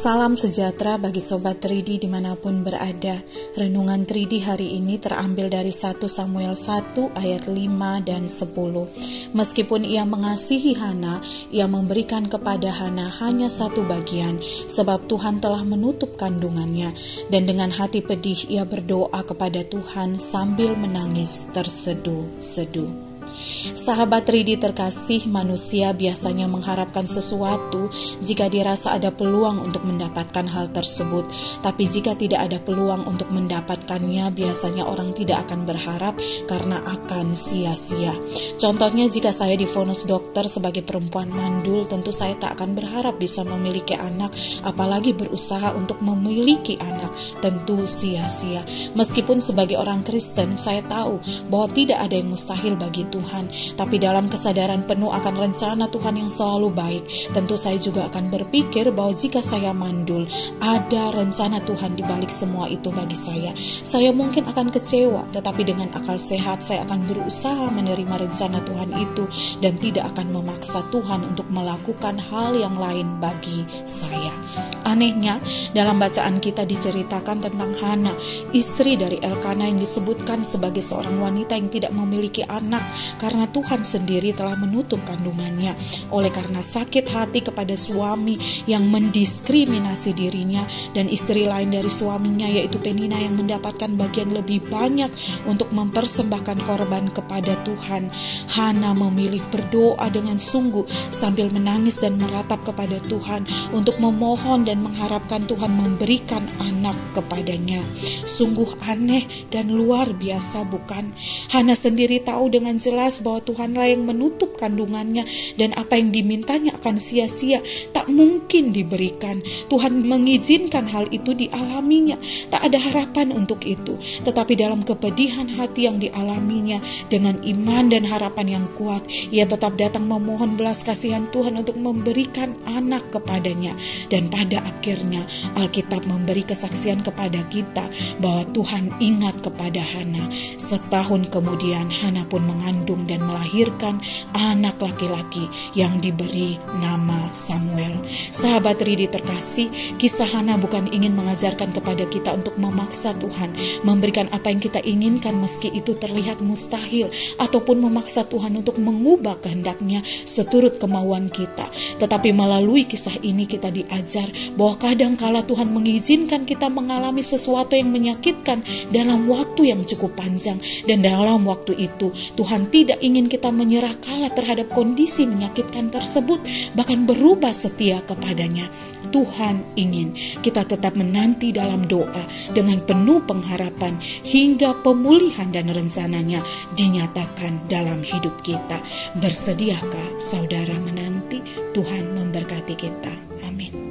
Salam sejahtera bagi Sobat Tridi dimanapun berada. Renungan Tridi hari ini terambil dari 1 Samuel 1 ayat 5 dan 10. Meskipun ia mengasihi Hana, ia memberikan kepada Hana hanya satu bagian, sebab Tuhan telah menutup kandungannya. Dan dengan hati pedih ia berdoa kepada Tuhan sambil menangis terseduh-seduh. Sahabat Tridi terkasih, manusia biasanya mengharapkan sesuatu jika dirasa ada peluang untuk mendapatkan hal tersebut. Tapi jika tidak ada peluang untuk mendapatkannya, biasanya orang tidak akan berharap karena akan sia-sia. Contohnya, jika saya divonis dokter sebagai perempuan mandul, tentu saya tak akan berharap bisa memiliki anak, apalagi berusaha untuk memiliki anak, tentu sia-sia. Meskipun sebagai orang Kristen, saya tahu bahwa tidak ada yang mustahil bagi Tuhan. Tapi dalam kesadaran penuh akan rencana Tuhan yang selalu baik, tentu saya juga akan berpikir bahwa jika saya mandul, ada rencana Tuhan di balik semua itu bagi saya. Saya mungkin akan kecewa, tetapi dengan akal sehat saya akan berusaha menerima rencana Tuhan itu dan tidak akan memaksa Tuhan untuk melakukan hal yang lain bagi saya. Anehnya, dalam bacaan kita diceritakan tentang Hana, istri dari Elkana yang disebutkan sebagai seorang wanita yang tidak memiliki anak karena Tuhan sendiri telah menutup kandungannya. Oleh karena sakit hati kepada suami yang mendiskriminasi dirinya, dan istri lain dari suaminya yaitu Penina yang mendapatkan bagian lebih banyak untuk mempersembahkan korban kepada Tuhan, Hana memilih berdoa dengan sungguh sambil menangis dan meratap kepada Tuhan untuk memohon dan mengharapkan Tuhan memberikan anak kepadanya. Sungguh aneh dan luar biasa, bukan? Hana sendiri tahu dengan jelas bahwa Tuhanlah yang menutup kandungannya dan apa yang dimintanya akan sia-sia, tak mungkin diberikan. Tuhan mengizinkan hal itu dialaminya, tak ada harapan untuk itu. Tetapi dalam kepedihan hati yang dialaminya, dengan iman dan harapan yang kuat, ia tetap datang memohon belas kasihan Tuhan untuk memberikan anak kepadanya. Dan pada akhirnya Alkitab memberi kesaksian kepada kita bahwa Tuhan ingat kepada Hana. Setahun kemudian Hana pun mengandung dan melahirkan anak laki-laki yang diberi nama Samuel. Sahabat Tridi terkasih, kisah Hana bukan ingin mengajarkan kepada kita untuk memaksa Tuhan memberikan apa yang kita inginkan meski itu terlihat mustahil, ataupun memaksa Tuhan untuk mengubah kehendaknya seturut kemauan kita. Tetapi melalui kisah ini kita diajar bahwa kadangkala Tuhan mengizinkan kita mengalami sesuatu yang menyakitkan dalam waktu yang cukup panjang, dan dalam waktu itu Tuhan tidak ingin kita menyerah kalah terhadap kondisi menyakitkan tersebut, bahkan berubah setia kepadanya. Tuhan ingin kita tetap menanti dalam doa dengan penuh pengharapan hingga pemulihan dan rencananya dinyatakan dalam hidup kita. Bersediakah saudara menanti? Tuhan memberkati kita. Amin.